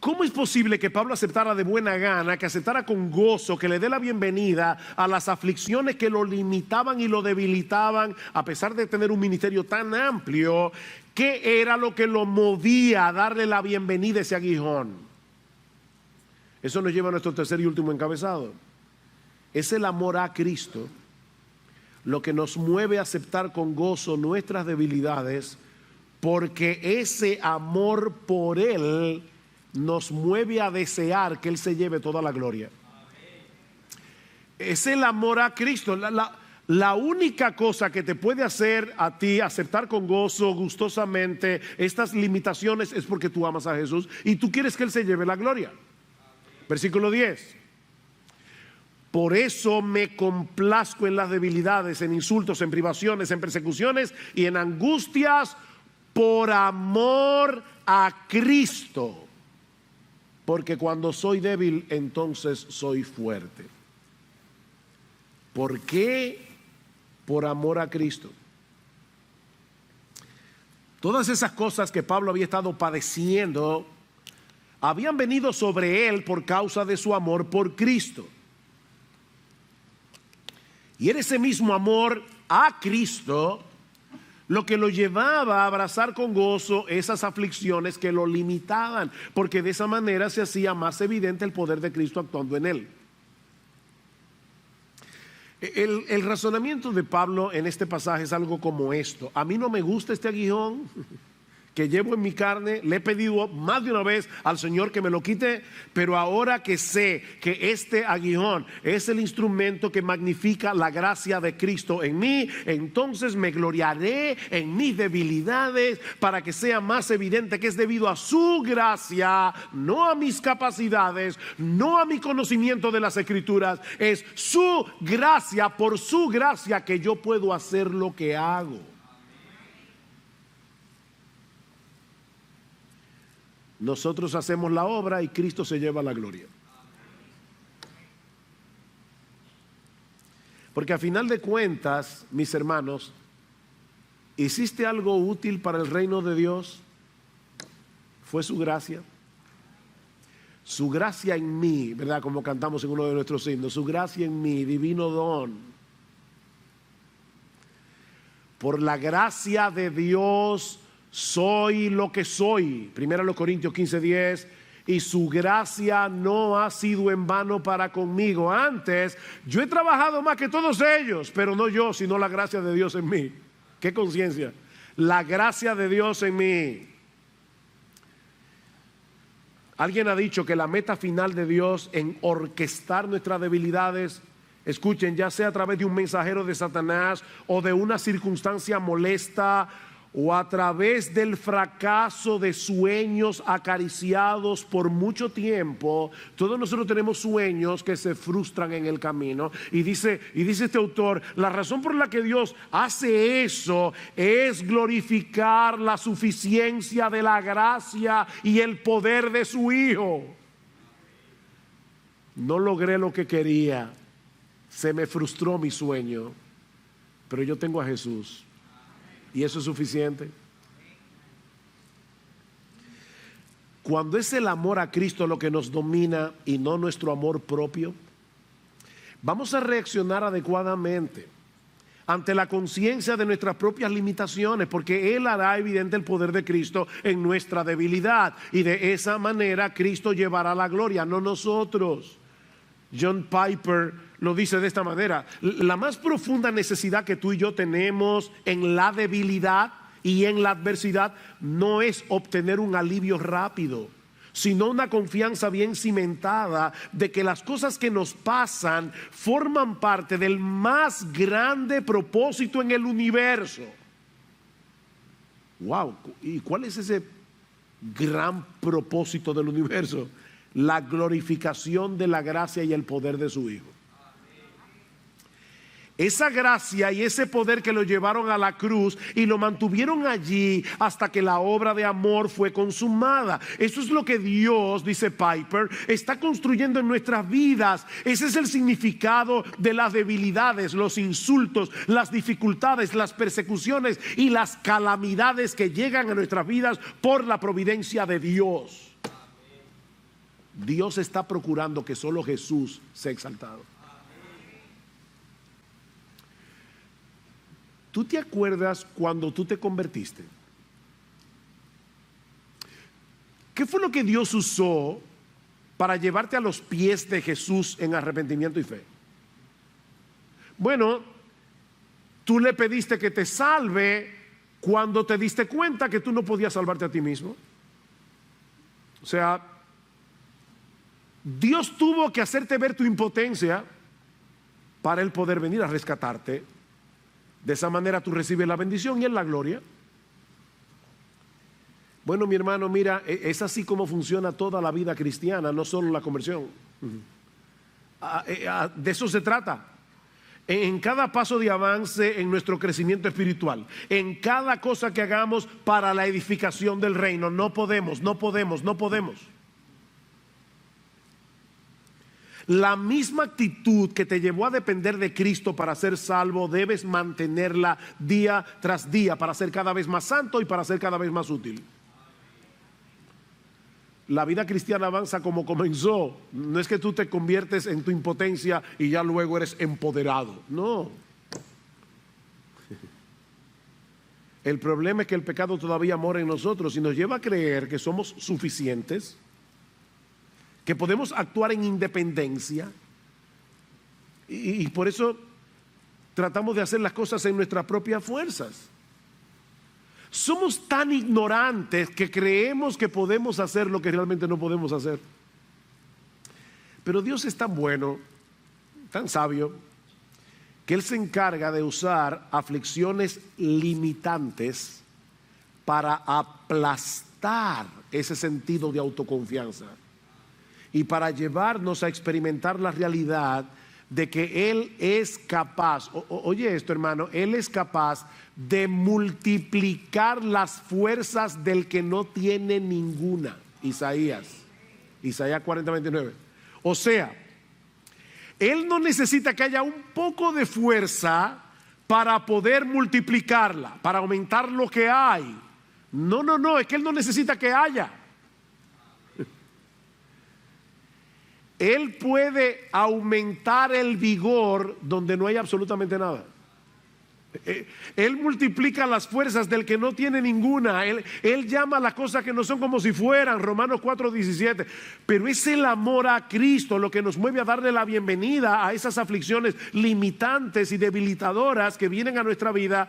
¿Cómo es posible que Pablo aceptara de buena gana, que aceptara con gozo, que le dé la bienvenida a las aflicciones que lo limitaban y lo debilitaban, a pesar de tener un ministerio tan amplio? ¿Qué era lo que lo movía a darle la bienvenida a ese aguijón? Eso nos lleva a nuestro tercer y último encabezado. Es el amor a Cristo lo que nos mueve a aceptar con gozo nuestras debilidades, porque ese amor por Él nos mueve a desear que Él se lleve toda la gloria. Es el amor a Cristo. La única cosa que te puede hacer a ti aceptar con gozo, gustosamente, estas limitaciones es porque tú amas a Jesús y tú quieres que Él se lleve la gloria. Versículo 10. Por eso me complazco en las debilidades, en insultos, en privaciones, en persecuciones y en angustias por amor a Cristo. Porque cuando soy débil, entonces soy fuerte. ¿Por qué? Por amor a Cristo. Todas esas cosas que Pablo había estado padeciendo habían venido sobre él por causa de su amor por Cristo. Y era ese mismo amor a Cristo lo que lo llevaba a abrazar con gozo esas aflicciones que lo limitaban, porque de esa manera se hacía más evidente el poder de Cristo actuando en él. El razonamiento de Pablo en este pasaje es algo como esto: a mí no me gusta este aguijón que llevo en mi carne, le he pedido más de una vez al Señor que me lo quite, pero ahora que sé que este aguijón es el instrumento que magnifica la gracia de Cristo en mí, entonces me gloriaré en mis debilidades para que sea más evidente que es debido a su gracia, no a mis capacidades, no a mi conocimiento de las Escrituras. Es su gracia, por su gracia, que yo puedo hacer lo que hago. Nosotros hacemos la obra y Cristo se lleva la gloria. Porque a final de cuentas, mis hermanos, ¿hiciste algo útil para el reino de Dios? Fue su gracia. Su gracia en mí, ¿verdad? Como cantamos en uno de nuestros himnos, su gracia en mí, divino don. Por la gracia de Dios soy lo que soy. 1 Corintios 15:10. Y su gracia no ha sido en vano para conmigo. Antes, yo he trabajado más que todos ellos, pero no yo, sino la gracia de Dios en mí. ¿Qué conciencia? La gracia de Dios en mí. Alguien ha dicho que la meta final de Dios en orquestar nuestras debilidades, escuchen, ya sea a través de un mensajero de Satanás o de una circunstancia molesta, o a través del fracaso de sueños acariciados por mucho tiempo. Todos nosotros tenemos sueños que se frustran en el camino. Y dice este autor, la razón por la que Dios hace eso es glorificar la suficiencia de la gracia y el poder de su Hijo. No logré lo que quería, se me frustró mi sueño, pero yo tengo a Jesús. Y eso es suficiente. Cuando es el amor a Cristo lo que nos domina y no nuestro amor propio, vamos a reaccionar adecuadamente ante la conciencia de nuestras propias limitaciones, porque Él hará evidente el poder de Cristo en nuestra debilidad, y de esa manera Cristo llevará la gloria, no nosotros. John Piper lo dice de esta manera: la más profunda necesidad que tú y yo tenemos en la debilidad y en la adversidad no es obtener un alivio rápido, sino una confianza bien cimentada de que las cosas que nos pasan forman parte del más grande propósito en el universo. Wow, ¿y cuál es ese gran propósito del universo? La glorificación de la gracia y el poder de su Hijo. Esa gracia y ese poder que lo llevaron a la cruz y lo mantuvieron allí hasta que la obra de amor fue consumada. Eso es lo que Dios, dice Piper, está construyendo en nuestras vidas. Ese es el significado de las debilidades, los insultos, las dificultades, las persecuciones y las calamidades que llegan a nuestras vidas por la providencia de Dios. Dios está procurando que solo Jesús sea exaltado. ¿Tú te acuerdas cuando tú te convertiste? ¿Qué fue lo que Dios usó para llevarte a los pies de Jesús en arrepentimiento y fe? Bueno, tú le pediste que te salve cuando te diste cuenta que tú no podías salvarte a ti mismo. O sea, Dios tuvo que hacerte ver tu impotencia para Él poder venir a rescatarte. De esa manera tú recibes la bendición y Él la gloria. Bueno, mi hermano, mira, es así como funciona toda la vida cristiana, no solo la conversión. De eso se trata. En cada paso de avance en nuestro crecimiento espiritual, en cada cosa que hagamos para la edificación del reino, no podemos. La misma actitud que te llevó a depender de Cristo para ser salvo, debes mantenerla día tras día para ser cada vez más santo y para ser cada vez más útil. La vida cristiana avanza como comenzó. No es que tú te conviertes en tu impotencia y ya luego eres empoderado. No. El problema es que el pecado todavía mora en nosotros y nos lleva a creer que somos suficientes, que podemos actuar en independencia y por eso tratamos de hacer las cosas en nuestras propias fuerzas. Somos tan ignorantes que creemos que podemos hacer lo que realmente no podemos hacer. Pero Dios es tan bueno, tan sabio, que Él se encarga de usar aflicciones limitantes para aplastar ese sentido de autoconfianza y para llevarnos a experimentar la realidad de que Él es capaz, oye esto hermano, Él es capaz de multiplicar las fuerzas del que no tiene ninguna. Isaías 40:29. O sea, Él no necesita que haya un poco de fuerza para poder multiplicarla, para aumentar lo que hay. No, es que Él no necesita que haya. Él puede aumentar el vigor donde no hay absolutamente nada. Él multiplica las fuerzas del que no tiene ninguna. Él llama a las cosas que no son como si fueran. Romanos 4:17. Pero es el amor a Cristo lo que nos mueve a darle la bienvenida a esas aflicciones limitantes y debilitadoras que vienen a nuestra vida,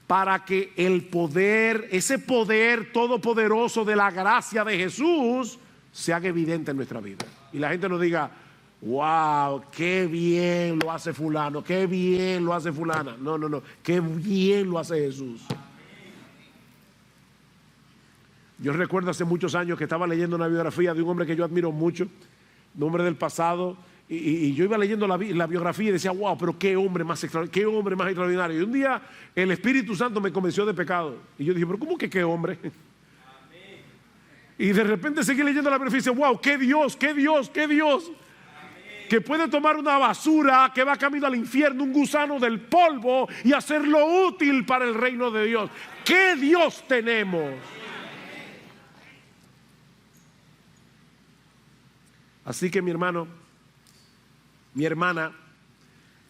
para que el poder, ese poder todopoderoso de la gracia de Jesús, se haga evidente en nuestra vida. Y la gente nos diga: wow, qué bien lo hace fulano, qué bien lo hace fulana. No, qué bien lo hace Jesús. Yo recuerdo hace muchos años que estaba leyendo una biografía de un hombre que yo admiro mucho, un hombre del pasado, y yo iba leyendo la biografía y decía: wow, pero qué hombre más extraordinario. Y un día el Espíritu Santo me convenció de pecado. Y yo dije: pero ¿cómo que qué hombre? Y de repente seguí leyendo la biografía y dice: wow, qué Dios, que puede tomar una basura que va camino al infierno, un gusano del polvo, y hacerlo útil para el reino de Dios. ¡Qué Dios tenemos! Así que mi hermano, mi hermana,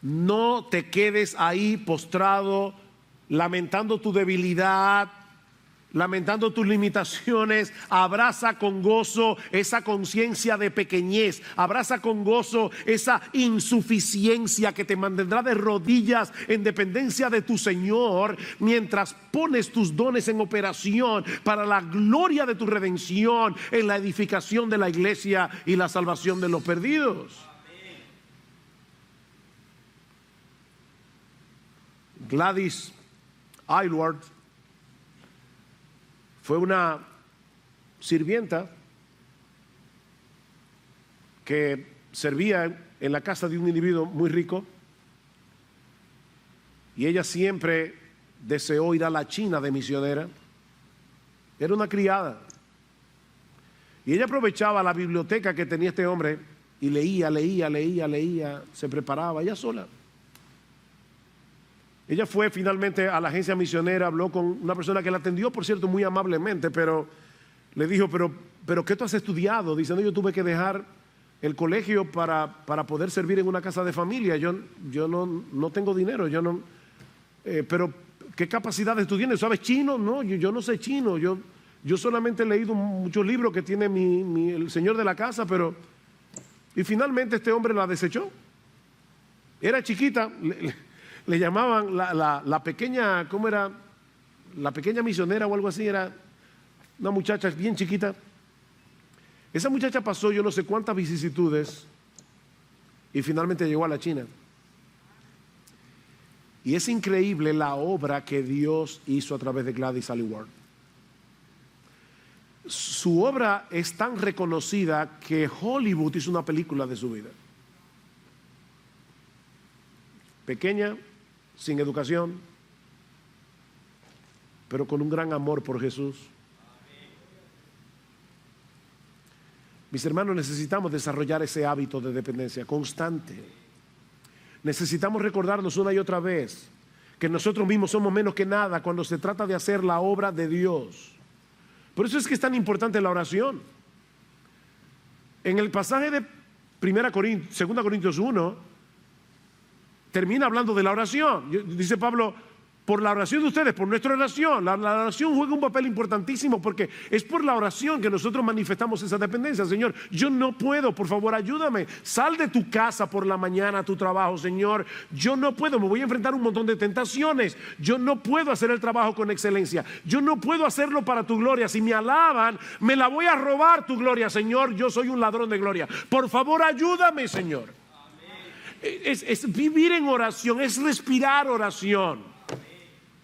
no te quedes ahí postrado lamentando tu debilidad, lamentando tus limitaciones. Abraza con gozo esa conciencia de pequeñez. Abraza con gozo esa insuficiencia que te mantendrá de rodillas en dependencia de tu Señor, mientras pones tus dones en operación para la gloria de tu redención, en la edificación de la iglesia y la salvación de los perdidos. Gladys Aylward fue una sirvienta que servía en la casa de un individuo muy rico, y ella siempre deseó ir a la China de misionera. Era una criada y ella aprovechaba la biblioteca que tenía este hombre y leía, se preparaba ella sola. Ella fue finalmente a la agencia misionera, habló con una persona que la atendió, por cierto, muy amablemente, pero le dijo: pero pero ¿qué tú has estudiado? Dice, no, yo tuve que dejar el colegio para poder servir en una casa de familia. Yo no tengo dinero, pero ¿qué capacidades tú tienes? ¿Sabes chino? No, yo no sé chino. Yo solamente he leído muchos libros que tiene el señor de la casa, pero... Y finalmente este hombre la desechó. Era chiquita, le llamaban la pequeña, ¿cómo era? La pequeña misionera o algo así, era una muchacha bien chiquita. Esa muchacha pasó yo no sé cuántas vicisitudes y finalmente llegó a la China. Y es increíble la obra que Dios hizo a través de Gladys Aylward. Su obra es tan reconocida que Hollywood hizo una película de su vida. Pequeña, sin educación, pero con un gran amor por Jesús. Mis hermanos, necesitamos desarrollar ese hábito de dependencia constante. Necesitamos recordarnos una y otra vez que nosotros mismos somos menos que nada cuando se trata de hacer la obra de Dios. Por eso es que es tan importante la oración. En el pasaje de 2 Corintios 1, termina hablando de la oración. Dice Pablo, por la oración de ustedes, por nuestra oración. La oración juega un papel importantísimo porque es por la oración que nosotros manifestamos esa dependencia. Señor, yo no puedo, por favor ayúdame. Sal de tu casa por la mañana a tu trabajo, Señor. Yo no puedo, me voy a enfrentar a un montón de tentaciones. Yo no puedo hacer el trabajo con excelencia. Yo no puedo hacerlo para tu gloria. Si me alaban, me la voy a robar tu gloria, Señor. Yo soy un ladrón de gloria. Por favor ayúdame, Señor. Es vivir en oración, es respirar oración.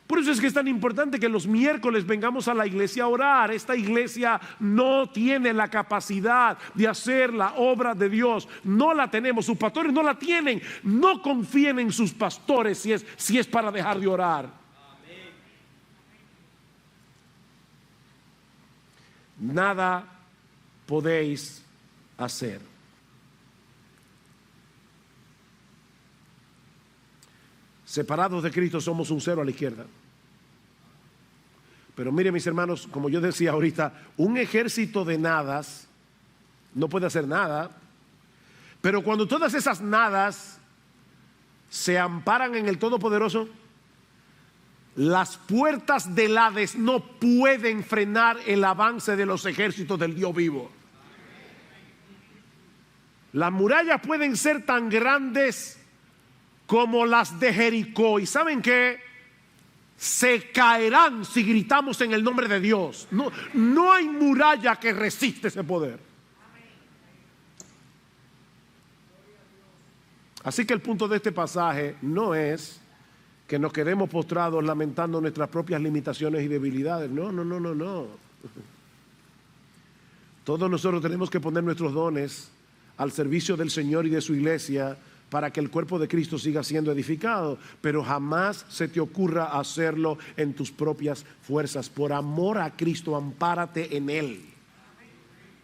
Por eso es que es tan importante que los miércoles vengamos a la iglesia a orar. Esta iglesia no tiene la capacidad de hacer la obra de Dios. No la tenemos, sus pastores no la tienen. No confíen en sus pastores si es para dejar de orar. Nada podéis hacer. Separados de Cristo somos un cero a la izquierda. Pero mire, mis hermanos, como yo decía ahorita, un ejército de nadas no puede hacer nada. Pero cuando todas esas nadas se amparan en el Todopoderoso, las puertas del Hades no pueden frenar el avance de los ejércitos del Dios vivo. Las murallas pueden ser tan grandes como las de Jericó. ¿Y saben qué? Se caerán si gritamos en el nombre de Dios. No hay muralla que resiste ese poder. Así que el punto de este pasaje no es que nos quedemos postrados lamentando nuestras propias limitaciones y debilidades. No. Todos nosotros tenemos que poner nuestros dones al servicio del Señor y de su iglesia para que el cuerpo de Cristo siga siendo edificado, pero jamás se te ocurra hacerlo en tus propias fuerzas. Por amor a Cristo, ampárate en Él,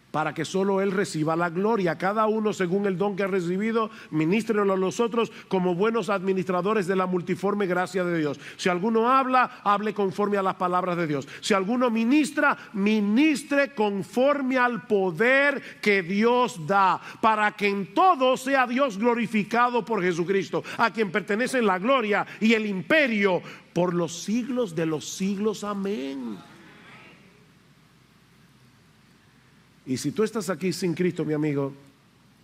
para que solo Él reciba la gloria. Cada uno según el don que ha recibido, ministrelo a los otros como buenos administradores de la multiforme gracia de Dios. Si alguno habla, hable conforme a las palabras de Dios. Si alguno ministra, ministre conforme al poder que Dios da, para que en todo sea Dios glorificado por Jesucristo, a quien pertenecen la gloria y el imperio por los siglos de los siglos. Amén. Y si tú estás aquí sin Cristo, mi amigo,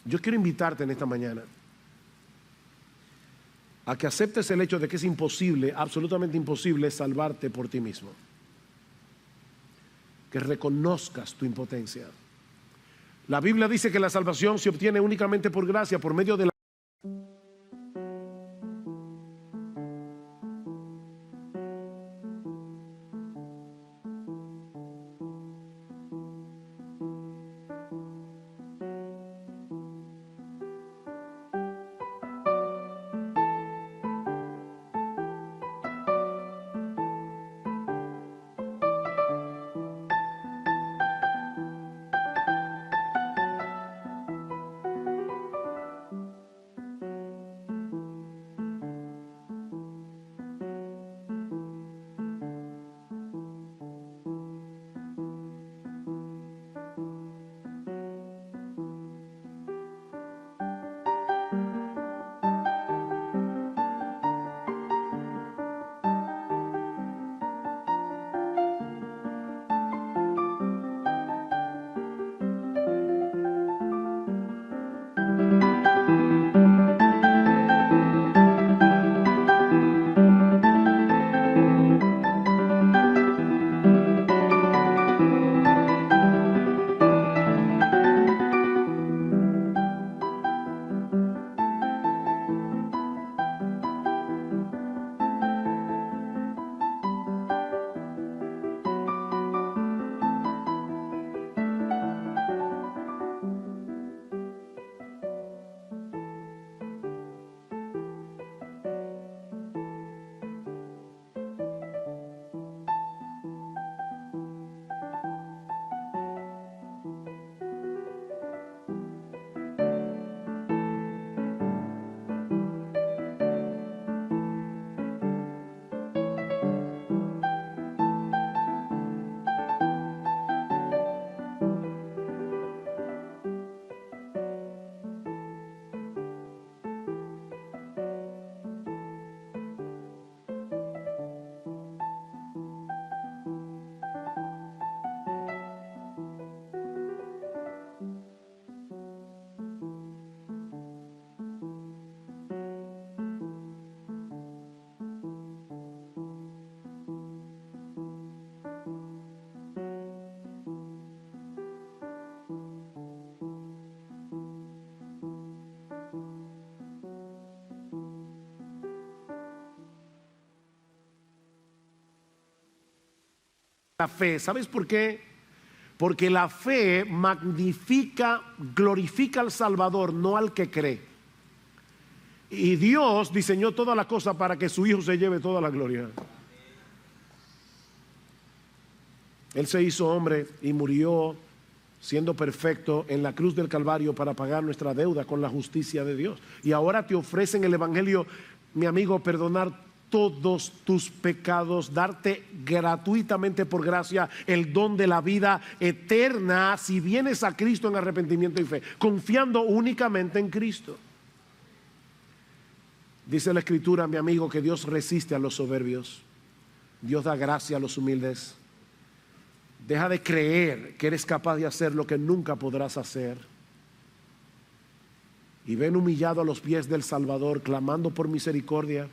yo quiero invitarte en esta mañana a que aceptes el hecho de que es imposible, absolutamente imposible, salvarte por ti mismo. Que reconozcas tu impotencia. La Biblia dice que la salvación se obtiene únicamente por gracia, por medio de la... la fe. ¿Sabes por qué? Porque la fe magnifica, glorifica al Salvador, no al que cree. Y Dios diseñó toda la cosa para que su Hijo se lleve toda la gloria. Él se hizo hombre y murió siendo perfecto en la cruz del Calvario para pagar nuestra deuda con la justicia de Dios. Y ahora te ofrecen el Evangelio, mi amigo, perdonar todos tus pecados, darte gratuitamente por gracia el don de la vida eterna si vienes a Cristo en arrepentimiento y fe, confiando únicamente en Cristo. Dice la Escritura, mi amigo, que Dios resiste a los soberbios, Dios da gracia a los humildes. Deja de creer que eres capaz de hacer lo que nunca podrás hacer. Y ven humillado a los pies del Salvador, clamando por misericordia.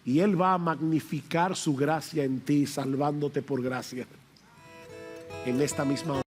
Y Él va a magnificar su gracia en ti, salvándote por gracia en esta misma hora.